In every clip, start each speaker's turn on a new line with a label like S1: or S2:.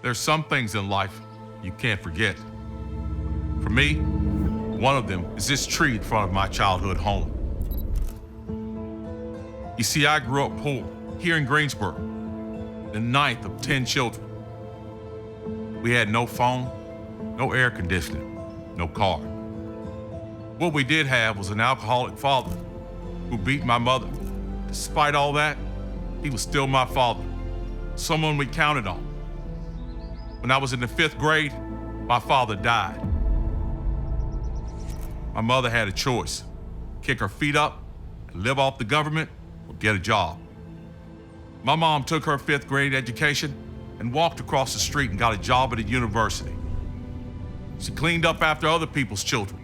S1: There's some things in life you can't forget. For me, one of them is this tree in front of my childhood home. You see, I grew up poor here in Greensboro, the ninth of 10 children. We had no phone, no air conditioning, no car. What we did have was an alcoholic father who beat my mother. Despite all that, he was still my father, someone we counted on. When I was in the 5th grade, my father died. My mother had a choice: kick her feet up and live off the government or get a job. My mom took her 5th grade education and walked across the street and got a job at a university. She cleaned up after other people's children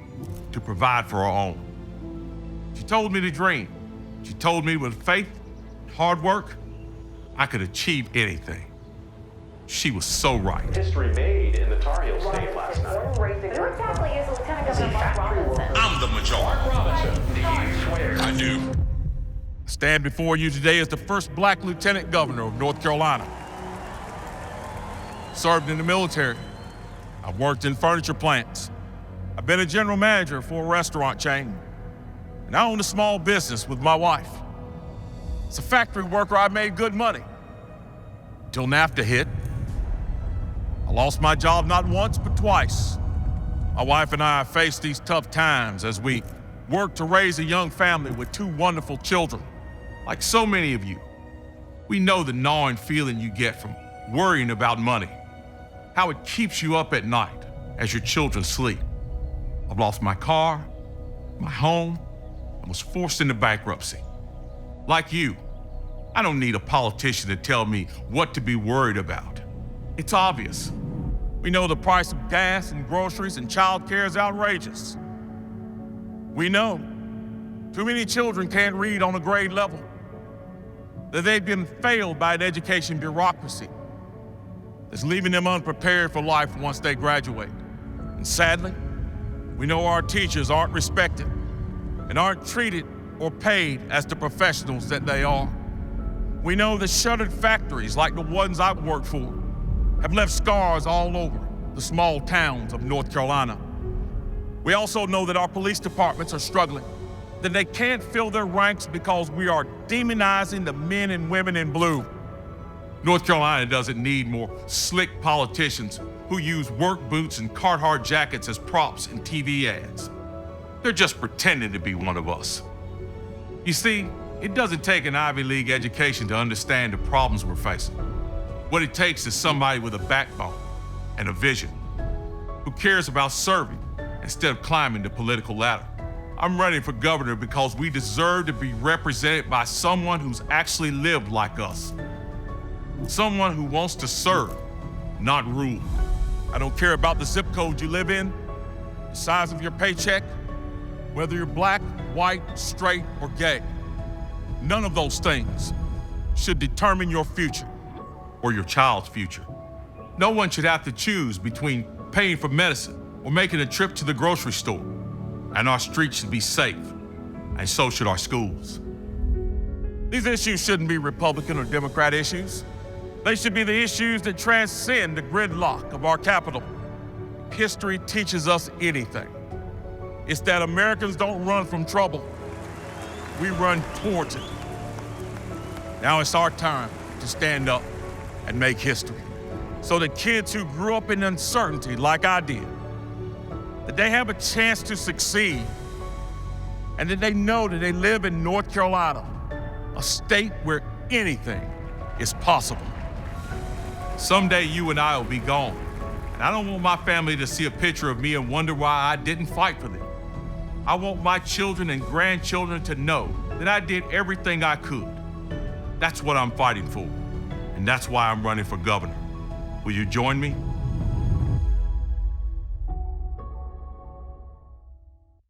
S1: to provide for her own. She told me to dream. She told me with faith and hard work, I could achieve anything. She was so right.
S2: History made in the Tar Heel State last night.
S3: Who exactly is Lieutenant Governor Mark Robinson?
S1: I'm the majority.
S2: Mark Robinson, do you swear?
S1: I do. I stand before you today as the first black lieutenant governor of North Carolina. Served in the military. I've worked in furniture plants. I've been a general manager for a restaurant chain. And I owned a small business with my wife. As a factory worker, I made good money. Until NAFTA hit. I lost my job not once, but twice. My wife and I have faced these tough times as we work to raise a young family with 2 wonderful children. Like so many of you, we know the gnawing feeling you get from worrying about money, how it keeps you up at night as your children sleep. I've lost my car, my home, and was forced into bankruptcy. Like you, I don't need a politician to tell me what to be worried about. It's obvious. We know the price of gas and groceries and childcare is outrageous. We know too many children can't read on a grade level, that they've been failed by an education bureaucracy that's leaving them unprepared for life once they graduate. And sadly, we know our teachers aren't respected and aren't treated or paid as the professionals that they are. We know that shuttered factories like the ones I've worked for have left scars all over the small towns of North Carolina. We also know that our police departments are struggling, that they can't fill their ranks because we are demonizing the men and women in blue. North Carolina doesn't need more slick politicians who use work boots and Carhartt jackets as props in TV ads. They're just pretending to be one of us. You see, it doesn't take an Ivy League education to understand the problems we're facing. What it takes is somebody with a backbone and a vision, who cares about serving instead of climbing the political ladder. I'm running for governor because we deserve to be represented by someone who's actually lived like us. Someone who wants to serve, not rule. I don't care about the zip code you live in, the size of your paycheck, whether you're black, white, straight, or gay. None of those things should determine your future or your child's future. No one should have to choose between paying for medicine or making a trip to the grocery store. And our streets should be safe, and so should our schools. These issues shouldn't be Republican or Democrat issues. They should be the issues that transcend the gridlock of our capital. If history teaches us anything, it's that Americans don't run from trouble. We run towards it. Now it's our time to stand up and make history, so that kids who grew up in uncertainty like I did, that they have a chance to succeed, and that they know that they live in North Carolina, a state where anything is possible. Someday you and I will be gone, and I don't want my family to see a picture of me and wonder why I didn't fight for them. I want my children and grandchildren to know that I did everything I could. That's what I'm fighting for, and that's why I'm running for governor. Will you join me?